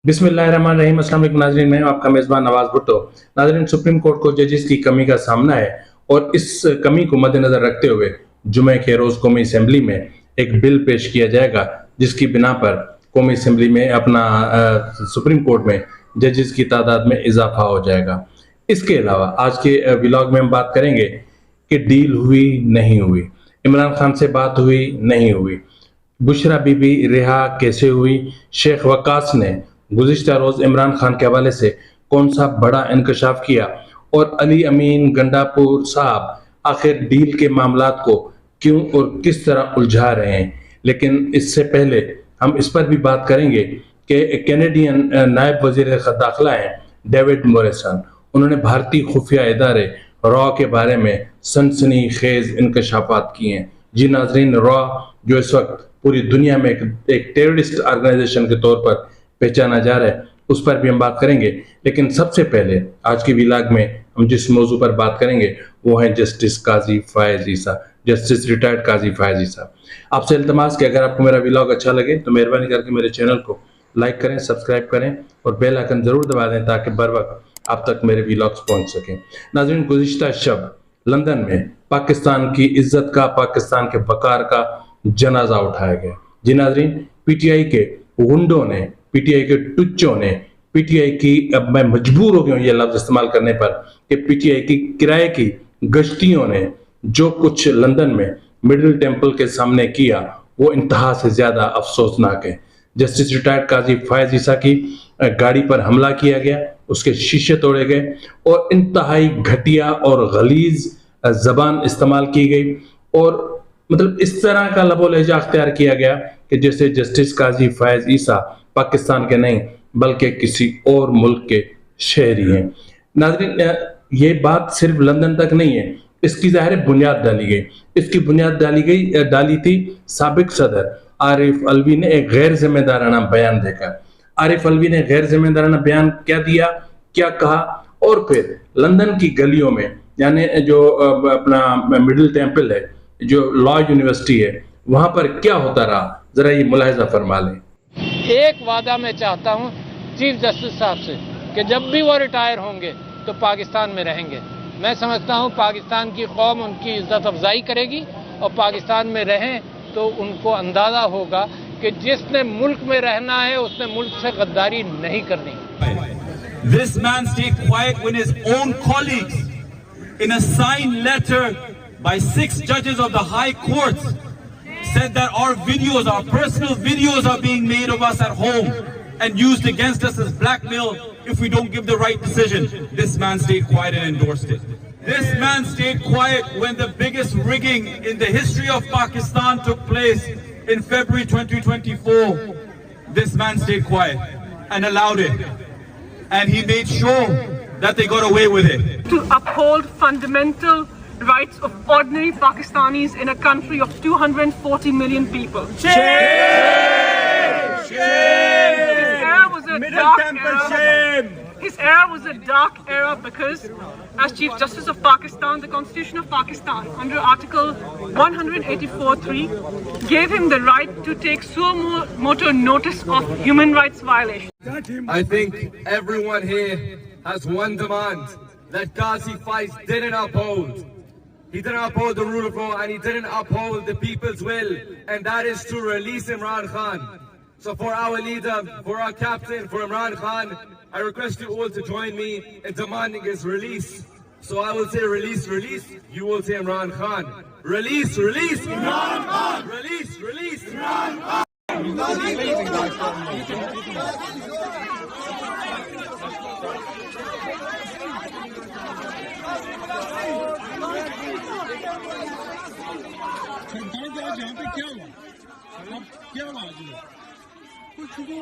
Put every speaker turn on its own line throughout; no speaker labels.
बिस्मिल्लाहिर्रहमानिर्रहीम। अस्सलाम वालेकुम नाज़रीन, मैं हूं आपका मेज़बान नवाज भुट्टो। नाज़रीन, सुप्रीम कोर्ट को जजेस की कमी का सामना है और इस कमी को मद्देनजर रखते हुए जुमे के रोज कौमी असेंबली में एक बिल पेश किया जाएगा जिसकी बिना पर कौमी असेंबली में सुप्रीम कोर्ट में जजेस की तादाद में इजाफा हो जाएगा। इसके अलावा आज के व्लॉग में हम बात करेंगे कि डील हुई नहीं हुई, इमरान खान से बात हुई नहीं हुई, बुशरा बीबी रिहा कैसे हुई, शेख वकास ने गुज़िश्ता रोज इमरान खान के हवाले से कौन सा बड़ा इंकशाफ किया और अली अमीन गंडापुर साहब आखिर डील के मामलात को क्यों और किस तरह उलझा रहे हैं। लेकिन इससे पहले हम इस पर भी बात करेंगे कि कैनेडियन नायब वजीर दाखिला हैं डेविड मोरिसन। उन्होंने भारतीय खुफिया इदारे रॉ के बारे में सनसनी खेज इंकशाफात किए हैं। जी नाजरीन, रॉ जो इस वक्त पूरी दुनिया में एक टेररिस्ट ऑर्गेनाइजेशन के तौर पर पहचाना जा रहा है, उस पर भी हम बात करेंगे। लेकिन सबसे पहले आज की व्लॉग में हम जिस मौजू पर बात करेंगे वो है जस्टिस काजी फायज ईसा, जस्टिस रिटायर्ड काजी फायज ईसा। आपसे इल्तमास कि अगर आपको मेरा व्लॉग अच्छा लगे तो मेहरबानी करके मेरे चैनल को लाइक करें, सब्सक्राइब करें और बेल आइकन जरूर दबा दें ताकि बर वक्त आप तक मेरे व्लॉग्स पहुंच सकें। नाज़रीन, गुज़िश्ता शब लंदन में पाकिस्तान की इज्जत का, पाकिस्तान के वकार का जनाजा उठाया गया। जी नाज़रीन, पीटीआई के गुंडों ने, पीटीआई के टुच्चों ने, पीटीआई की, अब मैं मजबूर हो गया हूं ये लफ्ज इस्तेमाल करने पर, कि पीटीआई की किराए की गश्तियों ने जो कुछ लंदन में मिडिल टेम्पल के सामने किया वो इंतहा से ज्यादा अफसोसनाक है। जस्टिस रिटायर्ड काजी फायज ईसा की गाड़ी पर हमला किया गया, उसके शीशे तोड़े गए और इंतहाई घटिया और गलीज जबान इस्तेमाल की गई और मतलब इस तरह का लबो लहजा अख्तियार किया गया कि जैसे जस्टिस काजी फायज ईसा पाकिस्तान के नहीं बल्कि किसी और मुल्क के शहरी हैं। नाज़रीन, ये बात सिर्फ लंदन तक नहीं है, इसकी ज़ाहिर बुनियाद डाली गई। इसकी बुनियाद डाली थी साबिक सदर आरिफ अलवी ने एक गैर जिम्मेदाराना बयान देकर। आरिफ अलवी ने गैर जिम्मेदाराना बयान क्या दिया, क्या कहा, और फिर लंदन की गलियों में, यानी जो अपना मिडिल टेम्पल है, जो लॉ यूनिवर्सिटी है, वहां पर क्या होता रहा, जरा ये मुलाहिजा फरमा लें।
एक वादा मैं चाहता हूं चीफ जस्टिस साहब से कि जब भी वो रिटायर होंगे तो पाकिस्तान में रहेंगे। मैं समझता हूं पाकिस्तान की कौम उनकी इज्जत अफजाई करेगी और पाकिस्तान में रहें तो उनको अंदाजा होगा कि जिसने मुल्क में रहना है उसने मुल्क से गद्दारी नहीं करनी।
This man stayed quiet when his own colleagues in a signed letter by 6 judges of the high courts said that our videos, our personal videos are being made of us at home and used against us as blackmail if we don't give the right decision. This man stayed quiet and endorsed it. This man stayed quiet when the biggest rigging in the history of Pakistan took place in February 2024. This man stayed quiet and allowed it. And he made sure that they got away with it.
To uphold fundamental rights of ordinary Pakistanis in a country of 240 million people.
Shame! Shame!
His era was a dark era.
Shame!
His era was a dark era because, as Chief Justice of Pakistan, the Constitution of Pakistan, under Article 184(3), gave him the right to take suo motu notice of human rights violations.
I think everyone here has one demand that Qazi Faiz didn't uphold. He didn't uphold the rule of law and he didn't uphold the people's will, and that is to release Imran Khan. So for our leader, for our captain, for Imran Khan, I request you all to join me in demanding his release. So I will say release, release. You will say Imran Khan. Release, release Imran Khan. Release, release Imran Khan.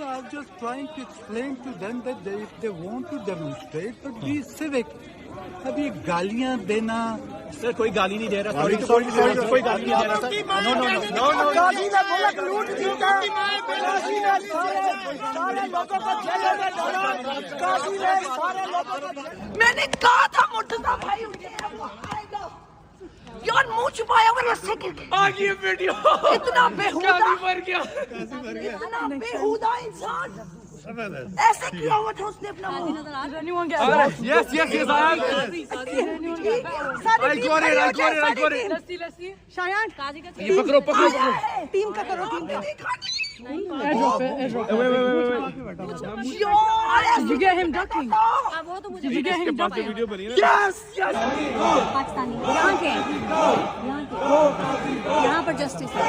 I was just trying to explain to them that if they want to demonstrate, but be civic. अभी गालियां देना,
sir कोई गाली नहीं दे रहा, कोई गाली नहीं दे रहा सर। नो
काजी ने मुल्क लूट दिया, काजी ने सारे लोगों को जेल में डाला, काजी ने सारे लोगों को। मैंने कहा था मुर्तजा भाई यार मुंह छुपाया हुआ रस्से के
आ गई वीडियो।
इतना बेहुदा
मर गया,
इतना बेहुदा इंसान ऐसे किया हुआ था उसने अपना मुंह।
Yes, yes, yes, I am. I got it.
Shayan
ये पकड़ो
टीम का करो, टीम का।
Did you get him ducking? Did you get him ducking?
Yes, yes.
Pakistani यहाँ पर जस्टिस है।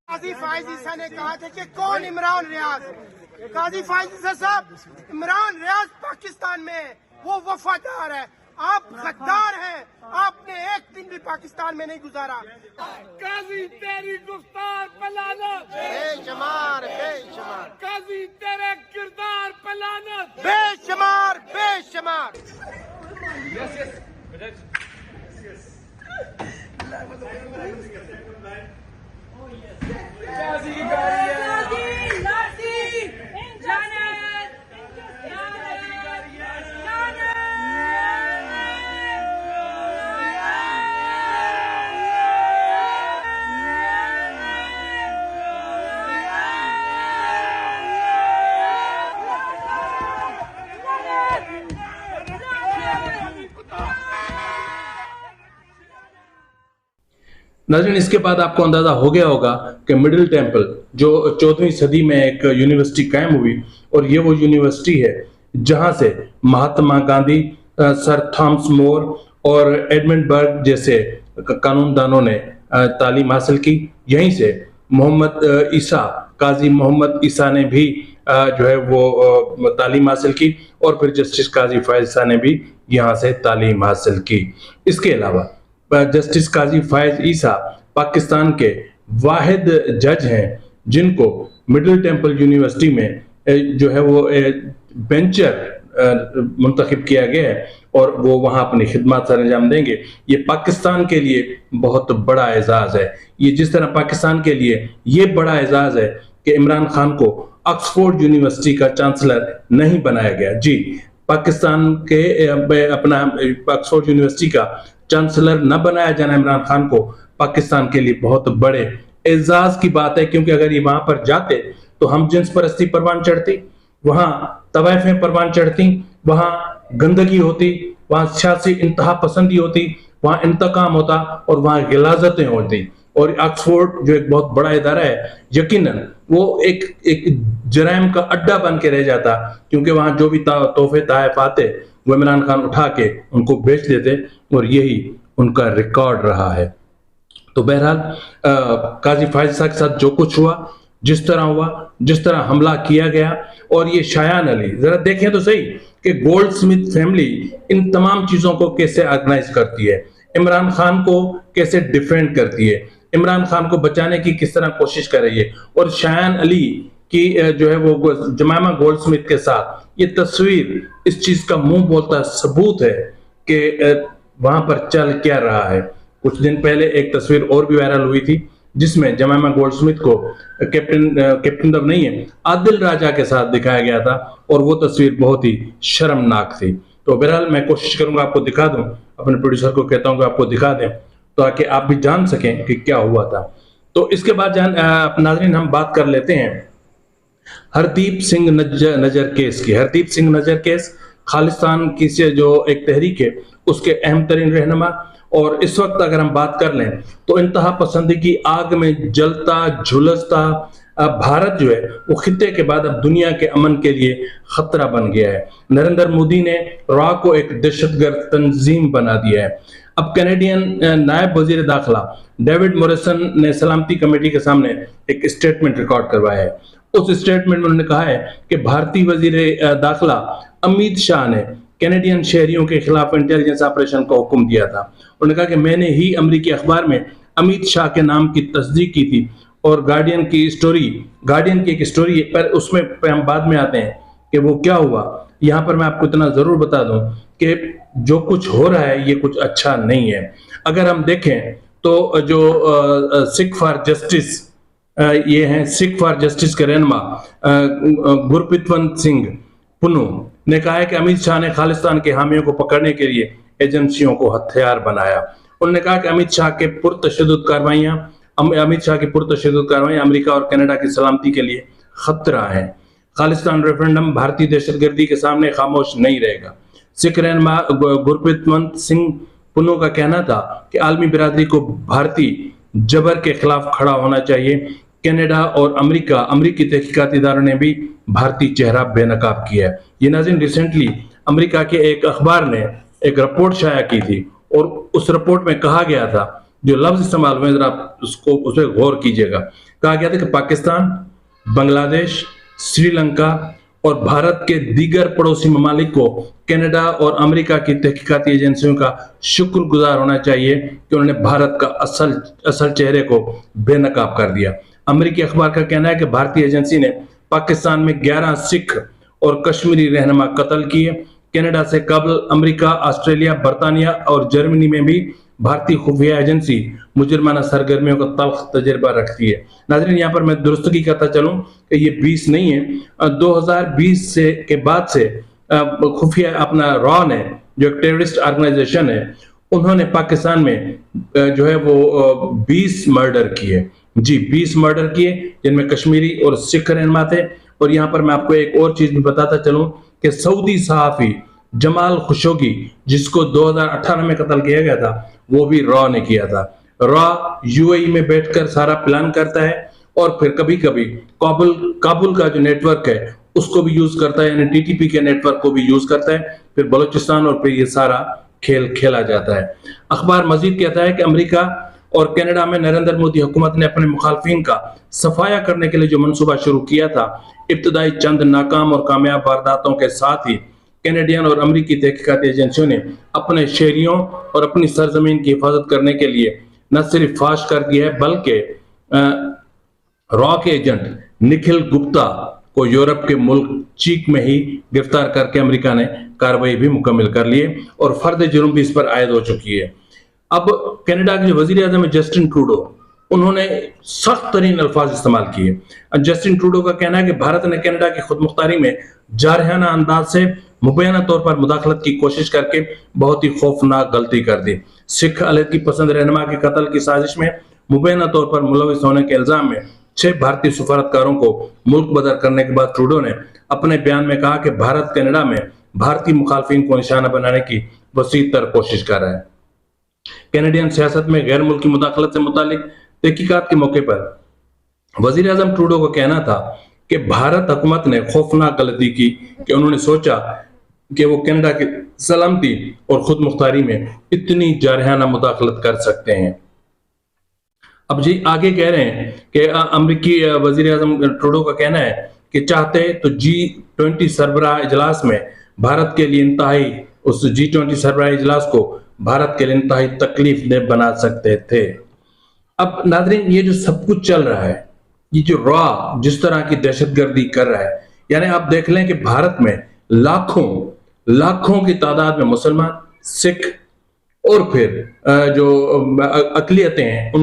काजी फायज ईसा ने कहा था कि कौन इमरान रियाज। काजी फायज ईसा साहब, इमरान रियाज पाकिस्तान में है, वो वफादार है, आप गद्दार हैं, आपने एक दिन भी पाकिस्तान में नहीं गुजारा। काजी तेरी गुफ्तार पे लानत, बेशुमार बेशुमार। काजी तेरे किरदार पे लानत, बेशुमार बेशुमार।
नाज़रीन, इसके बाद आपको अंदाजा हो गया होगा कि मिडिल टेम्पल जो 14वीं सदी में एक यूनिवर्सिटी कायम हुई, और ये वो यूनिवर्सिटी है जहां से Mahatma Gandhi, sir Thomas More और एडमंड बर्ग जैसे कानूनदानों ने तालीम हासिल की। यहीं से मोहम्मद ईसा, काजी मोहम्मद ईसा ने भी जो है वो तालीम हासिल की, और फिर जस्टिस काजी फायज ईसा ने भी यहाँ से तालीम हासिल की। इसके अलावा जस्टिस काजी फायज ईसा पाकिस्तान के वाहिद जज हैं जिनको मिडिल टेम्पल यूनिवर्सिटी में जो है वो बेंचर मुंतखब किया गया है, और वो वहाँ अपनी खिदमत सर अंजाम देंगे। ये पाकिस्तान के लिए बहुत बड़ा एजाज़ है। ये जिस तरह पाकिस्तान के लिए ये बड़ा एजाज़ है कि इमरान खान को ऑक्सफोर्ड यूनिवर्सिटी का चांसलर नहीं बनाया गया। जी, पाकिस्तान के अपना ऑक्सफोर्ड यूनिवर्सिटी का चांसलर न बनाया जाना इमरान खान को पाकिस्तान के लिए बहुत बड़े एजाज की बात है, क्योंकि अगर ये वहां पर जाते तो हम जिन्स परस्ती परवान चढ़ती, वहां तवाइफें परवान चढ़ती, वहां गंदगी होती, वहां सियासी इंतहा पसंदी होती, वहां इंतकाम होता और वहां गिलाजतें होती। और ऑक्सफोर्ड जो एक बहुत बड़ा इदारा है, यकीनन वो एक जराइम का अड्डा बन के रह जाता, क्योंकि वहां जो भी तोहफे तहफ आते वो इमरान खान उठा के उनको बेच देते, और यही उनका रिकॉर्ड रहा है। तो बहरहाल काजी फायज ईसा के साथ जो कुछ हुआ, जिस तरह हुआ, जिस तरह हमला किया गया, और ये शायान अली, जरा देखें तो सही कि गोल्डस्मिथ फैमिली इन तमाम चीजों को कैसे ऑर्गेनाइज करती है, इमरान खान को कैसे डिफेंड करती है, इमरान खान को बचाने की किस तरह कोशिश कर रही है। और शायान अली की जो है वो जमामा गोल्डस्मिथ के साथ ये तस्वीर इस चीज का मुंह बोलता सबूत है कि वहां पर चल क्या रहा है। कुछ दिन पहले एक तस्वीर और भी वायरल हुई थी जिसमें जमामा गोल्डस्मिथ को कैप्टन दब नहीं है, आदिल राजा के साथ दिखाया गया था, और वो तस्वीर बहुत ही शर्मनाक थी। तो बहरहाल मैं कोशिश करूंगा आपको दिखा दूं, अपने प्रोड्यूसर को कहता हूं कि आपको दिखा दें ताकि आप भी जान सकें कि क्या हुआ था। तो इसके बाद नाज़रीन हम बात कर लेते हैं हरदीप सिंह नजर केस की। हरदीप सिंह नजर केस खालिस्तान की से जो एक तहरीक है उसके अहम तरीन रहनुमा, और इस वक्त अगर हम बात कर लें तो इंतहा पसंदी की आग में जलता झुलसता भारत जो है वो खित्ते के बाद अब दुनिया के अमन के लिए खतरा बन गया है। नरेंद्र मोदी ने रॉ को एक दहशतगर्द तंजीम बना दिया है। अब कैनेडियन नायब वजीर दाखिला डेविड मोरिसन ने सलामती कमेटी के सामने एक स्टेटमेंट रिकॉर्ड करवाया है। उस स्टेटमेंट में उन्होंने कहा है कि भारतीय वजीर दाखिला अमित शाह ने कैनेडियन शहरियों के खिलाफ इंटेलिजेंस ऑपरेशन का हुक्म दिया था। उन्होंने कहा कि मैंने ही अमेरिकी अखबार में अमित शाह के नाम की तस्दीक की थी, और गार्डियन की एक स्टोरी पर उसमें हम बाद में आते हैं कि वो क्या हुआ। यहाँ पर मैं आपको इतना जरूर बता दूं कि जो कुछ हो रहा है ये कुछ अच्छा नहीं है। अगर हम देखें तो जो सिख फॉर जस्टिस ये हैं, सिख फॉर जस्टिस के रहनुमा गुरप्रीतवंत सिंह पुनू ने कहा है कि अमित शाह ने खालिस्तान के हामियों को पकड़ने के लिए एजेंसियों को हथियार बनाया। उन्होंने कहा कि अमित शाह के पुरतशद्दुद कार्रवाइयां अमित शाह की पुरतशद्दुद कार्रवाई अमेरिका और कनाडा की सलामती के लिए खतरा है। खालिस्तान रेफरेंडम भारतीय दहशतगर्दी के सामने खामोश नहीं रहेगा। सिख रहनुमा गुरप्रीत सिंह पुन्नू का कहना था कि आलमी बिरादरी को भारतीय जबर के खिलाफ खड़ा होना चाहिए। कनाडा और अमेरिकी तहकीकाती इदारों ने भी भारतीय चेहरा बेनकाब किया है। ये नाज़रीन, रिसेंटली अमेरिका के एक अखबार ने एक रिपोर्ट शाया की थी और उस रिपोर्ट में कहा गया था, जो लफ्ज इस्तेमाल हुए जरा उसको उस पर गौर कीजिएगा, कहा गया था कि पाकिस्तान, बांग्लादेश, श्रीलंका और भारत के दीगर पड़ोसी ममालिक को कनाडा और अमेरिका की तहकीकाती एजेंसियों का शुक्रगुजार होना चाहिए कि उन्होंने भारत का असल चेहरे को बेनकाब कर दिया। अमेरिकी अखबार का कहना है कि भारतीय एजेंसी ने पाकिस्तान में 11 सिख और कश्मीरी रहनुमा कत्ल किए। कनाडा से कबल अमेरिका, ऑस्ट्रेलिया, बर्तानिया और जर्मनी में भी भारतीय खुफिया एजेंसी मुजरमाना सरगर्मियों का तल्ख तजर्बा रखती है। नाज़रीन, यहाँ पर मैं दुरुस्तगी करता चलूं कि ये 20 नहीं है, 2020 के बाद से खुफिया अपना रॉ ने, जो एक टेररिस्ट ऑर्गेनाइजेशन है, उन्होंने पाकिस्तान में जो है वो 20 मर्डर किए। जी, 20 मर्डर किए, जिनमें कश्मीरी और सिख रहनुमा थे। और यहाँ पर मैं आपको एक और चीज भी बताता चलूं कि सऊदी सहाफी जमाल खुशोगी, जिसको 2018 में कत्ल किया गया था, वो भी रॉ ने किया था। रॉ यूएई में बैठकर सारा प्लान करता है और फिर कभी कभी काबुल का जो नेटवर्क है उसको भी यूज करता है, यानी टीटीपी के नेटवर्क को भी यूज करता है, फिर बलूचिस्तान, और फिर ये सारा खेल खेला जाता है। अखबार मजीद कहता है कि अमेरिका और कनाडा में नरेंद्र मोदी हुकूमत ने अपने मुखालफिन का सफाया करने के लिए जो मंसूबा शुरू किया था, इब्तदाई चंद नाकाम और कामयाब वारदातों के साथ ही कैनेडियन और अमेरिकी तहकीकाती एजेंसियों ने अपने शहरियों और अपनी सरजमीन की हिफाजत करने के लिए न सिर्फ फाश कर दिया है, बल्कि रॉ के एजेंट निखिल गुप्ता को यूरोप के मुल्क चीक में ही गिरफ्तार करके अमेरिका ने कार्रवाई भी मुकम्मल कर ली है और फर्द जुर्म भी इस पर आयद हो चुकी है। अब कनाडा के जो वजीर आज़म है जस्टिन ट्रूडो, उन्होंने सख्त तरीन अल्फाज इस्तेमाल किए। जस्टिन ट्रूडो का कहना है कि भारत ने कनाडा की खुद मुख्तारी में जारहाना अंदाज से मुबैना तौर पर मुदाखलत की कोशिश करके बहुत ही खौफनाक गलती कर दी। सिख अलहदगी पसंद रहनुमा के कत्ल की साजिश में मुबैना तौर पर मुलविस होने के इल्जाम में 6 भारतीय सफारतकारों को मुल्क बदर करने के बाद ट्रूडो ने अपने बयान में कहा कि भारत कनाडा में भारतीय मुखालफिन को निशाना बनाने की वसीह तर कोशिश कर रहा है। कैनेडियन सियासत में गैर मुल्की मुदाखलत से मुतालिक तहकीकात के मौके पर वजीर आजम ट्रूडो को कहना था कि भारत हुकूमत ने खौफनाक गलती की कि उन्होंने सोचा कि वो कनाडा की सलामती और खुद मुख्तारी में इतनी जारहाना मुदाखलत कर सकते हैं। अब जी आगे कह रहे हैं कि अमेरिकी वजीर आजम ट्रूडो का कहना है कि चाहते तो G20 सरबराह इजलास में भारत के लिए इंतहाई, उस G20 सरबराह इजलास को भारत के लिए इंतहाई तकलीफ दे बना सकते थे। अब नाज़रीन, ये जो सब कुछ चल रहा है, ये जो रॉ जिस तरह की दहशतगर्दी कर रहा है, यानी आप देख लें कि भारत में लाखों की तादाद में मुसलमान, सिख और फिर जो अकलियतें हैं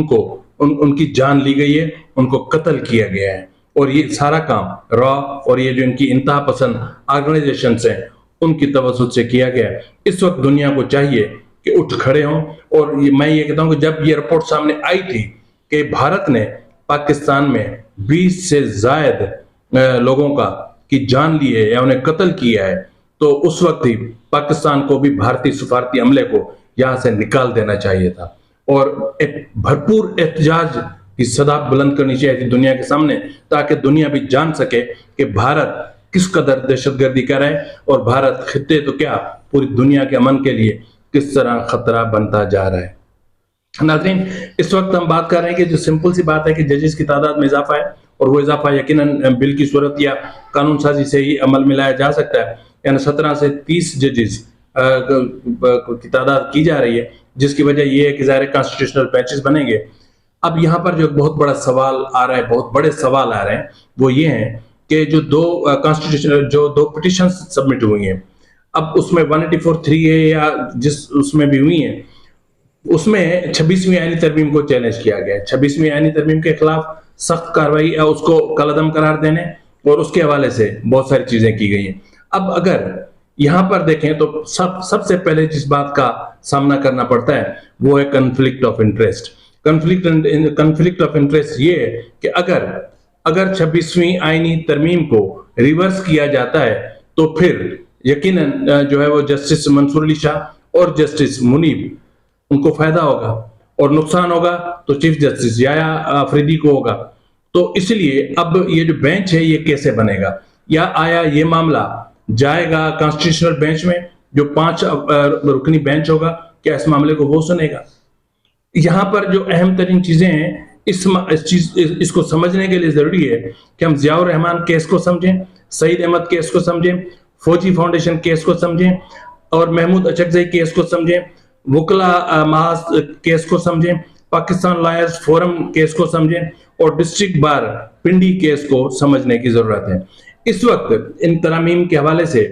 उनकी जान ली गई है, उनको कत्ल किया गया है। और ये सारा काम रॉ और ये जो इनकी इंतहा पसंद ऑर्गेनाइजेशन हैं उनकी तवज्जो से किया गया है। इस वक्त दुनिया को चाहिए कि उठ खड़े हों। और मैं ये कहता हूं कि जब ये रिपोर्ट सामने आई थी कि भारत ने पाकिस्तान में 20 से ज्यादा लोगों की जान ली है या उन्हें कत्ल किया है, तो उस वक्त ही पाकिस्तान को भी भारतीय सफारती अमले को यहां से निकाल देना चाहिए था और एक भरपूर एहतजाज की सदा बुलंद करनी चाहिए थी दुनिया के सामने, ताकि दुनिया भी जान सके कि भारत किस कदर दहशतगर्दी कर रहा है और भारत खित्ते तो क्या पूरी दुनिया के अमन के लिए किस तरह खतरा बनता जा रहा है। नाज़रीन, इस वक्त हम बात कर रहे हैं कि जो सिंपल सी बात है कि जजेस की तादाद में इजाफा है और वो इजाफा यकीनन बिल की सूरत या कानून साजी से ही अमल में लाया जा सकता है। यानी 17 से 30 जजेस की तादाद की जा रही है, जिसकी वजह यह है कि ज़ाहिर कॉन्स्टिट्यूशनल बेंचेस बनेंगे। अब यहाँ पर जो बहुत बड़ा सवाल आ रहा है, बहुत बड़े सवाल आ रहे हैं, वो ये हैं कि जो दो पिटिशन सबमिट हुई हैं, अब उसमें 184(3) या जिस उसमें भी हुई हैं, उसमें 26वीं आईनी तरमीम को चैलेंज किया गया है। 26वीं आईनी तरमीम के खिलाफ सख्त कार्रवाई या उसको कलअदम करार देने और उसके हवाले से बहुत सारी चीजें की गई हैं। अब अगर यहाँ पर देखें तो सबसे पहले जिस बात का सामना करना पड़ता है वो है conflict of interest. Conflict of interest ये है कि अगर 26वीं आईनी तरमीम को रिवर्स किया जाता है तो फिर यकीनन जो है वो जस्टिस मंसूर अली शाह और जस्टिस मुनीब उनको फायदा होगा, और नुकसान होगा तो चीफ जस्टिस याया अफरीदी को होगा। तो इसलिए अब ये जो बेंच है ये कैसे बनेगा, या आया ये मामला जाएगा कॉन्स्टिट्यूशनल बेंच में, जो 5 रुकनी बेंच होगा, क्या इस मामले को वो सुनेगा? यहाँ पर जो अहम तरीन चीजें हैं इसको समझने के लिए जरूरी है कि हम जियाउर रहमान केस को समझें, सईद अहमद केस को समझें, फौजी फाउंडेशन केस को समझें, और महमूद अचकजई केस को समझें, वकला महाज केस को समझें, पाकिस्तान लॉयर्स फोरम केस को समझें, और डिस्ट्रिक्ट बार पिंडी केस को समझने की जरूरत है। इस वक्त इन तरामीम के हवाले से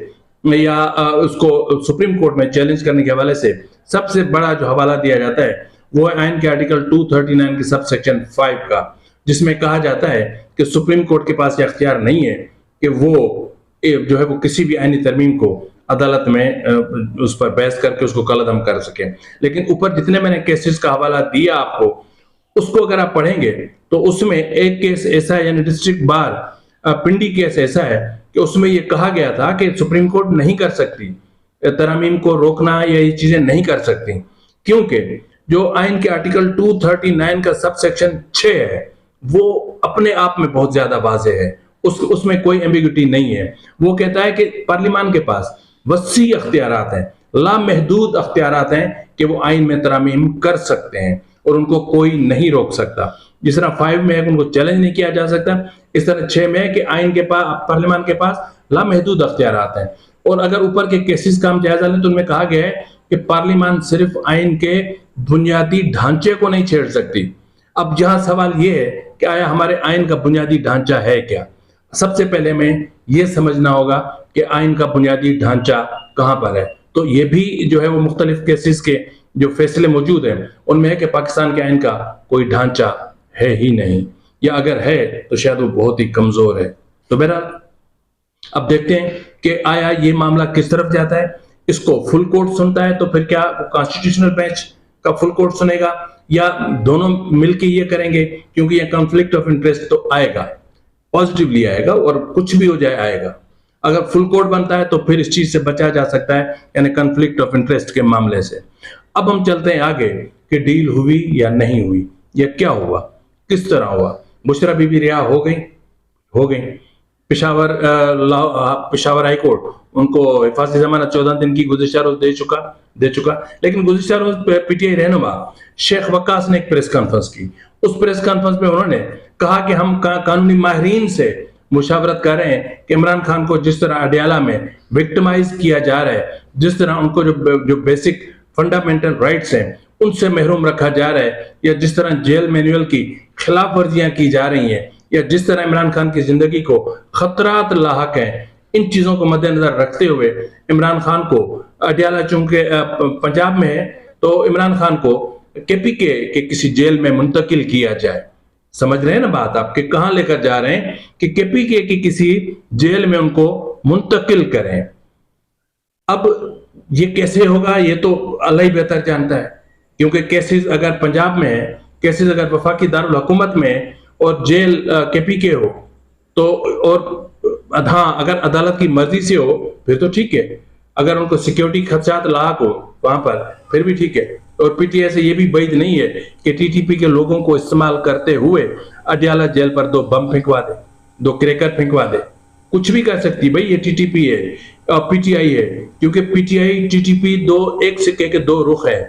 या उसको सुप्रीम कोर्ट में चैलेंज करने के हवाले से सबसे बड़ा जो हवाला दिया जाता है वो है आइन के आर्टिकल 239 के सब सेक्शन 5 का, जिसमें कहा जाता है कि सुप्रीम कोर्ट के पास यह अख्तियार नहीं है कि वो जो है वो किसी भी आईनी तरमीम को अदालत में उस पर बहस करके उसको कलअदम कर सके। लेकिन ऊपर जितने मैंने केसेस का हवाला दिया आपको, उसको अगर आप पढ़ेंगे तो उसमें एक केस ऐसा है, यानी डिस्ट्रिक्ट बार पिंडी केस ऐसा है कि उसमें यह कहा गया था कि सुप्रीम कोर्ट नहीं कर सकती, तरामीम को रोकना या ये चीजें नहीं कर सकती, क्योंकि जो आइन के आर्टिकल 239 का सब सेक्शन 6 है वो अपने आप में बहुत ज्यादा वाज़ेह है, उसमें कोई एम्बिग्यूटी नहीं है। वो कहता है कि पार्लियामान के पास वसी अख्तियारात हैं, लामहदूद अख्तियारात हैं कि वो आइन में तरामीम कर सकते हैं और उनको कोई नहीं रोक सकता। जिस तरह 5 में है उनको चैलेंज नहीं किया जा सकता, इस तरह 6 में है कि आइन के पास, पार्लियामान के पास लामहदूद अख्तियारात हैं। और अगर ऊपर के केसेस का हम जायजा लें तो उनमें कहा गया है कि पार्लियामान सिर्फ आइन के बुनियादी ढांचे को नहीं छेड़ सकती। अब जहां सवाल यह है कि आया हमारे आइन का बुनियादी ढांचा है क्या? सबसे पहले हमें यह समझना होगा कि आइन का बुनियादी ढांचा कहां पर है। तो ये भी जो है वो मुख्तलिफ केसेस के जो फैसले मौजूद हैं उनमें है कि पाकिस्तान के आइन का कोई ढांचा है ही नहीं, या अगर है तो शायद वो बहुत ही कमजोर है। तो बहरहाल अब देखते हैं कि आया ये मामला किस तरफ जाता है। इसको फुल कोर्ट सुनता है तो फिर क्या कॉन्स्टिट्यूशनल बेंच का फुल कोर्ट सुनेगा, या दोनों मिलकर ये करेंगे, क्योंकि ये कॉन्फ्लिक्ट ऑफ इंटरेस्ट तो आएगा, पॉजिटिवली आएगा और कुछ भी हो जाए आएगा। अगर फुल कोर्ट बनता है तो फिर इस चीज से बचा जा सकता है, यानी कॉन्फ्लिक्ट ऑफ इंटरेस्ट के मामले से। अब हम चलते हैं आगे कि डील हुई या नहीं हुई, या क्या हुआ, किस तरह हुआ। बुशरा बीबी रिहा हो गई। पेशावर हाई कोर्ट उनको हिफाजती जमानत 14 दिन की गुज़िश्ता रोज दे चुका। लेकिन गुज़िश्ता रोज पीटीआई रहनुमा शेख वक्कास ने एक प्रेस कॉन्फ्रेंस की। उस प्रेस कॉन्फ्रेंस में उन्होंने कहा कि हम कानूनी माहिरीन से मुशावरत कर रहे हैं कि इमरान खान को जिस तरह अडयाला में विक्टिमाइज किया जा रहा है, जिस तरह उनको जो बेसिक फंडामेंटल राइट्स हैं उनसे महरूम रखा जा रहा है, या जिस तरह जेल मैनुअल की खिलाफ वर्जियां की जा रही हैं, या जिस तरह इमरान खान की जिंदगी को खतरात लाहक हैं, इन चीजों को मद्देनजर रखते हुए इमरान खान को अडयाला चूंकि पंजाब में है तो इमरान खान को केपीके के किसी जेल में मुंतकिल किया जाए। समझ रहे हैं ना बात आप, कि कहां लेकर जा रहे हैं कि केपीके की किसी जेल में उनको मुंतकिल करें। अब ये कैसे होगा ये तो अल्लाह ही बेहतर जानता है, क्योंकि केसेस अगर पंजाब में है, केसेस अगर वफाकी दारुल हुकूमत में और जेल केपीके हो तो, और हाँ अगर अदालत की मर्जी से हो फिर तो ठीक है, अगर उनको सिक्योरिटी खदशात लाक हो वहां पर फिर भी ठीक है। और पीटीआई से ये भी बैद नहीं है कि टीटीपी के लोगों को इस्तेमाल करते हुए अडयाला जेल पर 2 बम फेंकवा दे, 2 क्रैकर फेंकवा दे, कुछ भी कर सकती। भाई ये टीटीपी है और पीटीआई है, क्योंकि पीटीआई टीटीपी एक सिक्के के 2 रुख है,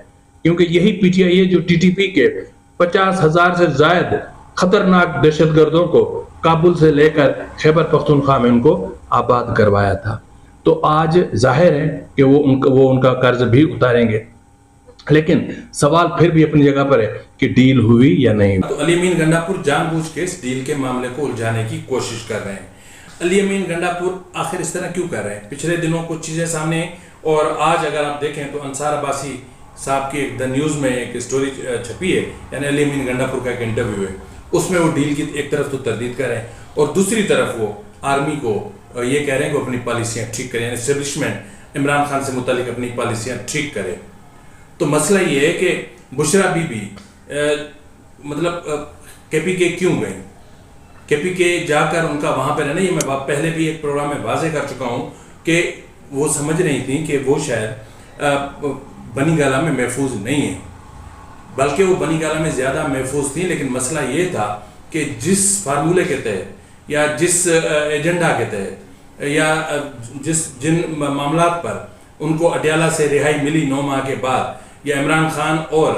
क्योंकि यही पीटीआई है जो टीटीपी के 50,000 से ज्यादा खतरनाक दहशतगर्दों को काबुल से लेकर खैबर पख्तूनख्वा में उनको आबाद करवाया था। तो आज जाहिर है कि वो उनका कर्ज भी उतारेंगे, लेकिन सवाल फिर भी अपनी जगह पर है कि डील हुई या नहीं। तो अली अमीन गंडापुर जानबूझ के इस डील के मामले को उलझाने की कोशिश कर रहे हैं। अली अमीन गंडापुर आखिर इस तरह क्यों कर रहे हैं? पिछले दिनों कुछ चीजें सामने, और आज अगर आप देखें तो अंसार अब्बासी साहब की द न्यूज में एक स्टोरी छपी है, यानी अली अमीन गंडापुर का एक इंटरव्यू है, उसमें वो डील की एक तरफ तो तरदीद कर रहे हैं और दूसरी तरफ वो आर्मी को ये कह रहे हैं कि अपनी पॉलिसियां ठीक करें, एस्टेब्लिशमेंट इमरान खान से मुतालिक अपनी पॉलिसियां ठीक करे। तो मसला ये है कि बुशरा बीबी मतलब केपीके क्यों गई, केपीके जाकर उनका वहाँ पर रहना, ये मैं पहले भी एक प्रोग्राम में वाजे कर चुका हूँ कि वो समझ रही थी कि वो शायद बनीगाला में महफूज नहीं है, बल्कि वो बनीगाला में ज़्यादा महफूज थी। लेकिन मसला ये था कि जिस फार्मूले के तहत या जिस एजेंडा के तहत या जिन मामलात पर उनको अडयाला से रिहाई मिली 9 माह के बाद, या इमरान खान और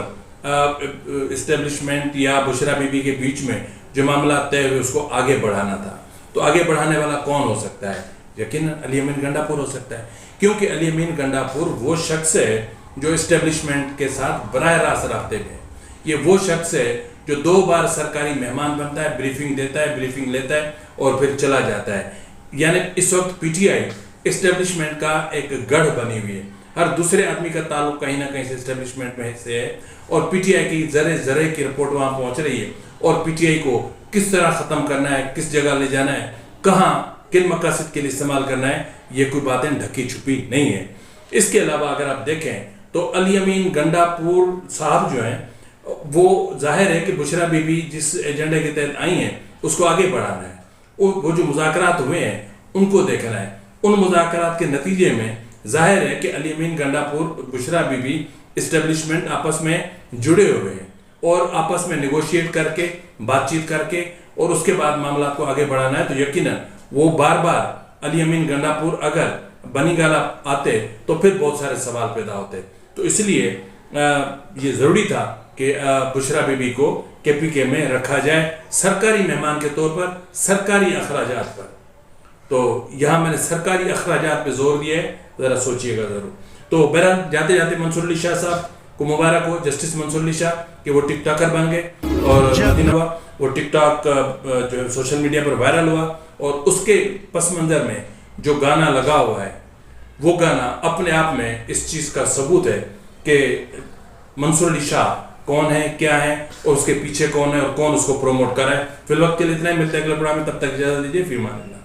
इस्टेब्लिशमेंट या बुशरा बीबी के बीच में जो मामला तय हुए उसको आगे बढ़ाना था, तो आगे बढ़ाने वाला कौन हो सकता है? यकीनन अली अमीन गंडापुर हो सकता है, क्योंकि अली अमीन गंडापुर वो शख्स है जो इस्टेब्लिशमेंट के साथ बराह रास्त रास्ते में है। ये वो शख्स है जो 2 बार सरकारी मेहमान बनता है, ब्रीफिंग देता है, ब्रीफिंग लेता है और फिर चला जाता है। यानी इस वक्त पीटीआई इस्टेब्लिशमेंट का एक गढ़ बनी हुई है, हर दूसरे आदमी का ताल्लुक कहीं ना कहीं से इस्टेब्लिशमेंट में से है, और पीटीआई की जरे की रिपोर्ट वहाँ पहुँच रही है, और पीटीआई को किस तरह ख़त्म करना है, किस जगह ले जाना है, कहाँ किन मकासद के लिए इस्तेमाल करना है, ये कोई बातें ढकी छुपी नहीं है। इसके अलावा अगर आप देखें तो अली अमीन गंडापुर साहब जो हैं, वो जाहिर है कि बुशरा बीबी जिस एजेंडे के तहत आई हैं उसको आगे बढ़ाना है, वो जो मुज़ाकरात हुए हैं उनको देखना है। उन मुज़ाकरात के नतीजे में जाहिर है कि अली अमीन गंडापुर, बुशरा बीबी, इस्टेब्लिशमेंट आपस में जुड़े हुए हैं और आपस में नेगोशिएट करके, बातचीत करके और उसके बाद मामला को आगे बढ़ाना है। तो यकीनन वो बार बार अली अमीन गंडापुर अगर बनीगाला आते तो फिर बहुत सारे सवाल पैदा होते। तो इसलिए ये ज़रूरी था कि बुशरा बीबी को केपीके में रखा जाए सरकारी मेहमान के तौर पर, सरकारी अखराजात पर। तो यहाँ मैंने सरकारी अखराजात पे जोर दिया है, ज़रा सोचिएगा ज़रूर। तो बहरहाल जाते जाते मंसूर अली शाह साहब को मुबारक हो, जस्टिस मंसूर अली शाह, कि वो टिकटॉकर बन गए और वो टिकटॉक जो सोशल मीडिया पर वायरल हुआ, और उसके पस मंज़र में जो गाना लगा हुआ है वो गाना अपने आप में इस चीज़ का सबूत है कि मंसूर अली शाह कौन है, क्या है, और उसके पीछे कौन है और कौन उसको प्रमोट कर रहा है। फिलहाल के लिए इतना ही, मिलते हैं अगले प्रोग्राम में, तब तक इजाज़त दीजिए। फी अमान अल्लाह।